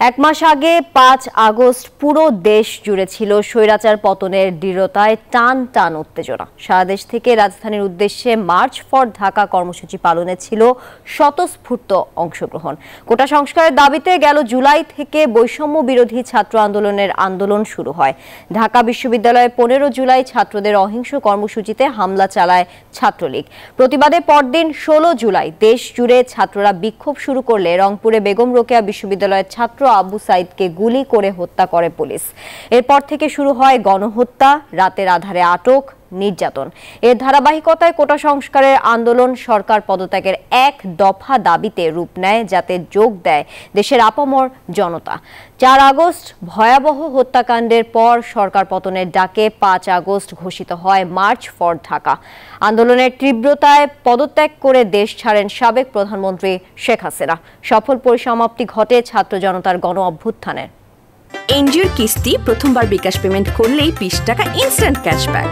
এক মাস আগে ৫ আগস্ট পুরো দেশ জুড়ে ছিল স্বৈরাচার পতনের দৃঢ়তায় টান টান উত্তেজনা। সারা দেশ থেকে রাজধানীর উদ্দেশ্যে মার্চ ফর ঢাকা কর্মসূচি পালনে ছিল স্বতঃস্ফূর্ত অংশগ্রহণ। কোটা সংস্কারের দাবিতে গেল জুলাই থেকে বৈষম্য বিরোধী ছাত্র আন্দোলন শুরু হয়। ঢাকা বিশ্ববিদ্যালয়ে ১৫ জুলাই ছাত্রদের অহিংস কর্মসূচিতে হামলা চালায় ছাত্রলীগ। প্রতিবাদে পরদিন ১৬ জুলাই দেশ জুড়ে ছাত্ররা বিক্ষোভ শুরু করলে রংপুরে বেগম রোকেয়া বিশ্ববিদ্যালয়ের ছাত্র আবু সাইদকে গুলি করে হত্যা করে পুলিশ। এরপর থেকে শুরু হয় গণহত্যা, রাতের আধারে আটক, নির্যাতন। এর ধারাবাহিকতায় কোটা সংস্কারের আন্দোলন সরকার পদত্যাগের এক দফা দাবিতে রূপ নেয়, যাতে যোগ দেয় দেশের আপামর জনতা। ৪ আগস্ট ভয়াবহ হত্যাকাণ্ডের পর সরকার পতনের ডাকে ৫ আগস্ট ঘোষিত হয় মার্চ ফর ঢাকা। আন্দোলনের তীব্রতায় পদত্যাগ করে দেশ ছাড়েন সাবেক প্রধানমন্ত্রী শেখ হাসিনা। সফল পরিসমাপ্তি ঘটে ছাত্র জনতার গণ অভ্যুত্থানের। এনজিওর কিস্তি প্রথমবার বিকাশ পেমেন্ট করলেই ২০ টাকা ইনস্ট্যান্ট ক্যাশব্যাক।